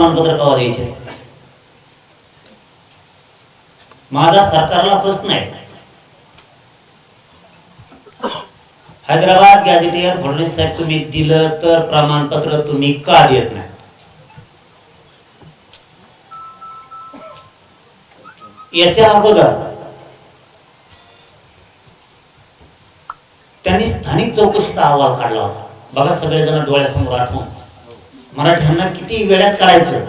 प्रमाणपत्र कवा द्यायचे? माझा सरकारला प्रश्न आहे, हैदराबाद गॅझेटियर फडणवीस साहेब तुम्ही दिलं तर प्रमाणपत्र तुम्ही का देत नाही? याच्या अगोदर त्यांनी स्थानिक चौकशीचा अहवाल काढला होता. बघा सगळेजण डोळ्यासमोर आठवून, मराठ्यांना किती वेळात काढायचं.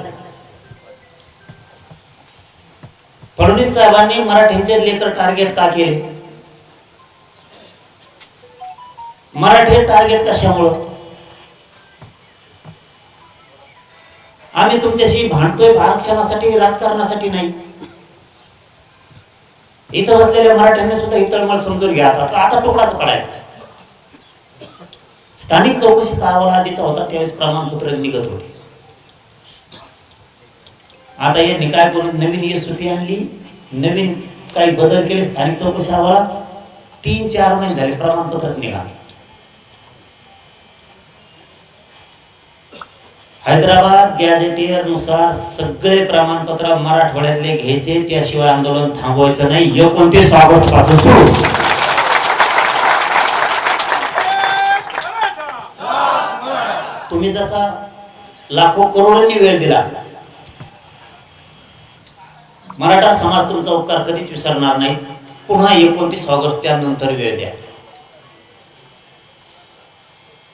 फडणवीस साहेबांनी मराठ्यांचे लेकर टार्गेट का केले? मराठी टार्गेट कशामुळं? आम्ही तुमच्याशी भांडतोय आरक्षणासाठी, राजकारणासाठी नाही. इथं बसलेल्या मराठ्यांनी सुद्धा ही तळमळ समजून घ्या. आता तुकडाच पडायचा. स्थानिक चौकशीचा अहवाल आधीचा होता, त्यावेळेस प्रमाणपत्र निघत होते. आता यांनी काय करून नवीन एसओपी आणली, नवीन काही बदल केले. स्थानिक चौकशी अहवालात 3-4 महिने झाले प्रमाणपत्र निघाले. हैदराबाद गॅझेटियर नुसार सगळे प्रमाणपत्र मराठवाड्यातले घ्यायचे, त्याशिवाय आंदोलन थांबवायचं नाही. 29 ऑगस्ट पासून सुरू. तुम्ही जसा लाखो करोडोंनी वेळ दिला, मराठा समाज तुमचा उपकार कधीच विसरणार नाही. पुन्हा 29 ऑगस्टच्या नंतर वेळ द्या.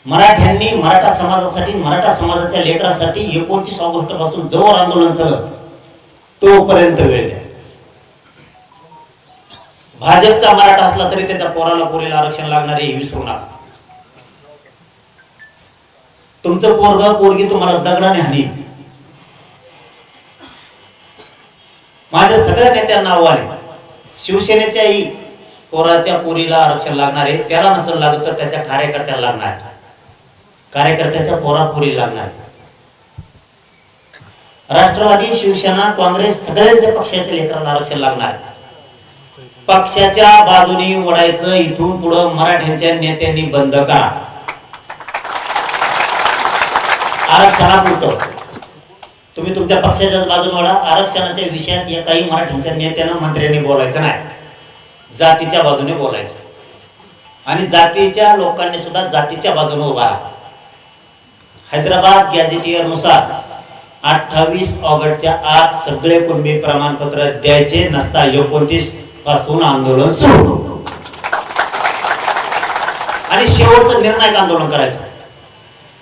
मराठ्यांनी मराठा समाजासाठी, मराठा समाजाच्या लेकरासाठी 29 ऑगस्ट पासून जोर आंदोलन झालं, तोपर्यंत वेळ द्या. भाजपचा मराठा असला तरी त्याच्या पोराला पोरीला आरक्षण लागणार हे विसरू नका. तुमचं पोरगा पोरगी तुम्हाला दगडाने हानी. माझ्या सगळ्या नेत्यांना आव्हान आहे, शिवसेनेच्याही पोराच्या पोरीला आरक्षण लागणार आहे. त्याला नसेल लागत तर त्याच्या कार्यकर्त्याला लागणार आहे, कार्यकर्त्याच्या पोरापोरी लागणार. राष्ट्रवादी, शिवसेना, काँग्रेस सगळ्यांच्या पक्षाच्या लेकरांना आरक्षण लागणार. पक्षाच्या बाजूने ओढायचं इथून पुढं मराठ्यांच्या नेत्यांनी बंद करा. आरक्षणापुरतं तुम्ही तुमच्या पक्षाच्याच बाजूने ओढा. आरक्षणाच्या विषयात एकाही मराठ्यांच्या नेत्यानं, मंत्र्यांनी बोलायचं नाही. जातीच्या बाजूने बोलायचं आणि जातीच्या लोकांनी सुद्धा जातीच्या बाजूने उभा राहा. हैदराबाद गॅझेटियर नुसार 28 ऑगस्टच्या आत सगळे कुणबी प्रमाणपत्र द्यायचे, नसता 29 पासून आंदोलन सुरू आणि शेवटचं निर्णायक आंदोलन करायचं.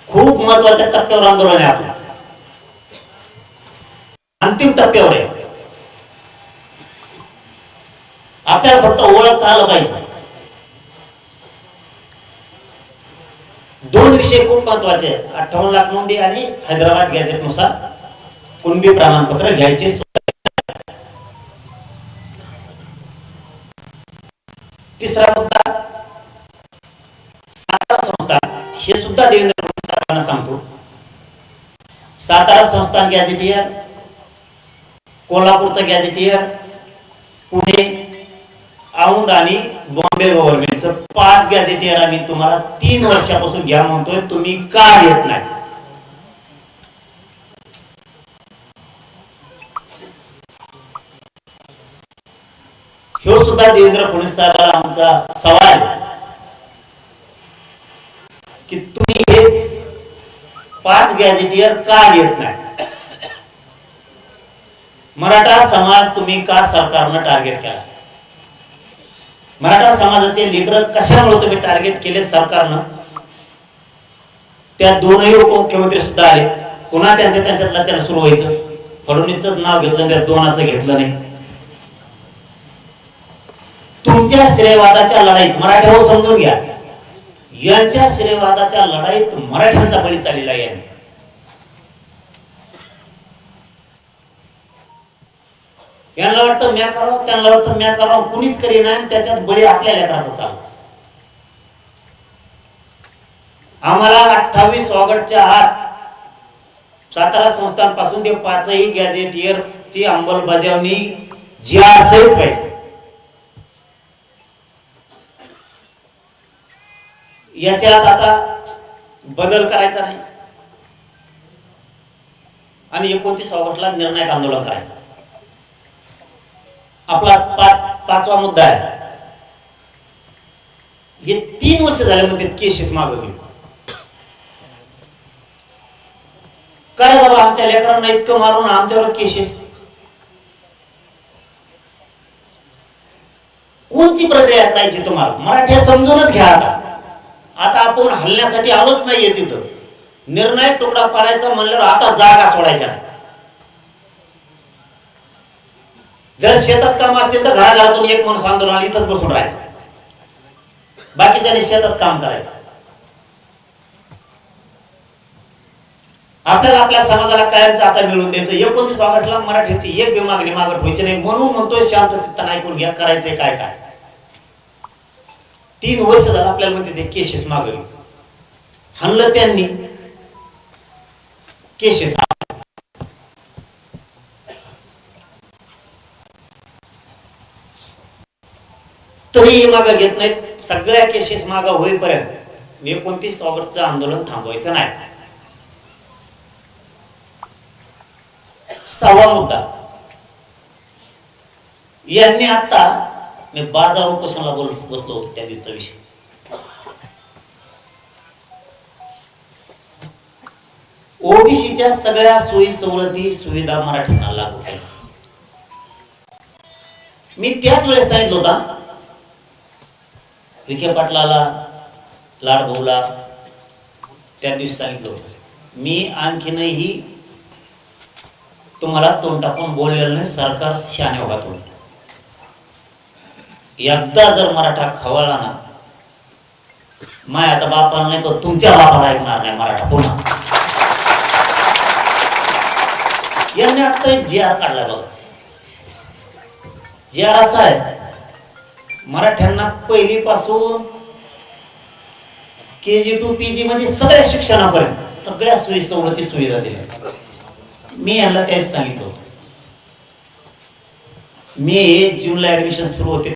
खूप महत्वाच्या टप्प्यावर आंदोलन आहे आपलं, अंतिम टप्प्यावर आहे. आपल्याला फक्त ओळखता आलं पाहिजे. 2 विषय खूप महत्वाचे आहेत, 58 लाख नोंदी आणि हैदराबाद गॅझेट नुसार कुणबी प्रमाणपत्र घ्यायचे. तिसरा मुद्दा सातारा संस्थान, हे सुद्धा देवेंद्र फडणवीस साहेबांना सांगतो. सातारा संस्थान गॅझेटियर, कोल्हापूरचं गॅझेटियर, पुणे, औंध आणि बॉम्बे गव्हर्नमेंटचं 5 गॅझेटियर आम्ही तुम्हाला 3 वर्षापासून घ्या म्हणतोय. तुम्ही का घेत नाही? ह्यो सुद्धा देवेंद्र फडणवीस साहेबांना आमचा सवाल की तुम्ही हे 5 गॅझेटियर का घेत नाही? मराठा समाज तुम्ही का सरकारनं टार्गेट केला? मराठा समाजाचे लेकर कशामुळे तुम्ही टार्गेट केले सरकारनं? त्या 2ही उपमुख्यमंत्री सुद्धा आले, पुन्हा त्यांच्यातला त्याला सुरू व्हायचं. फडणवीसचं नाव घेतलं, त्या 2चं घेतलं नाही. तुमच्या श्रेयवादाच्या लढाईत मराठ्यावर समजून घ्या, यांच्या श्रेयवादाच्या लढाईत मराठ्यांचा बळी चाललेला आहे. यांना वाटतं म्या करावं, त्यांना वाटतं म्या करावं, कुणीच करी नाही, त्याच्यात बळी आपल्या लेकरात होता. आम्हाला 28 ऑगस्टच्या आत सातारा संस्थानपासून ते 5ही गॅझेटियरची अंमलबजावणी जी असेल पाहिजे. याच्यात आता बदल करायचा नाही आणि 29 ऑगस्टला निर्णायक आंदोलन करायचं. आपला पाचवा मुद्दा आहे. हे 3 वर्ष झाले म्हणते केसेस मागं घेऊन. काय बाबा आमच्या लेकरांना इतकं मारून आमच्यावरच केसेस. कोणती प्रक्रिया करायची तुम्हाला? मराठ्या समजूनच घ्या. आता आपण हल्ल्यासाठी आलोच नाहीये तिथं. निर्णायक तुकडा पाडायचा म्हणल्यावर आता जागा सोडायच्या नाही. जर शेतात काम असतील तर घराघरातून एक माणूस आंदोलन इथंच बसून राहायचं, बाकीच्याने शेतात काम करायचं. आपल्याला आपल्या समाजाला कायमचं आता मिळून द्यायचं. 29 ऑगस्टला मराठीची एक बी मागणी मागत व्हायची नाही. म्हणून म्हणतोय शांत चित्तानं ऐकून घ्या, करायचंय काय काय. 3 वर्ष झालं आपल्याला म्हणते ते केसेस मागवली. हल्लं त्यांनी केसेस. तरीही मागं घेत नाहीत. सगळ्या केसेस मागं होईपर्यंत 29 ऑगस्टचं आंदोलन थांबवायचं नाही. 6वा मुद्दा. यांनी आता मी बाजार उपोषणाला बसलो होतो त्या दिवसाचा विषय. ओबीसीच्या सगळ्या सोयी सवलती सुविधा मराठ्यांना लागू केल्या. मी त्याच वेळेस सांगितलं होता विखे पाटलाला, लाडभाऊला, त्या दिवशी सांगितलं होतं. मी आणखीनही तुम्हाला तोंड टाकून बोललेलं नाही. सरकार शहाणे होगा तुम्ही. एकदा जर मराठा खवळला ना, माय आता बापाला नाही पण तुमच्या बापाला ऐकणार नाही मराठा पुन्हा. यांनी आता एक जी आर काढला बघा. जी आर असा आहे, मराठ्यांना पहिलीपासून KG to PG म्हणजे सगळ्या शिक्षणापर्यंत सगळ्या सोयी सवलती सुविधा दिल्या. मी यांना त्यावेळेस सांगितलं, मे जूनला ऍडमिशन सुरू होते.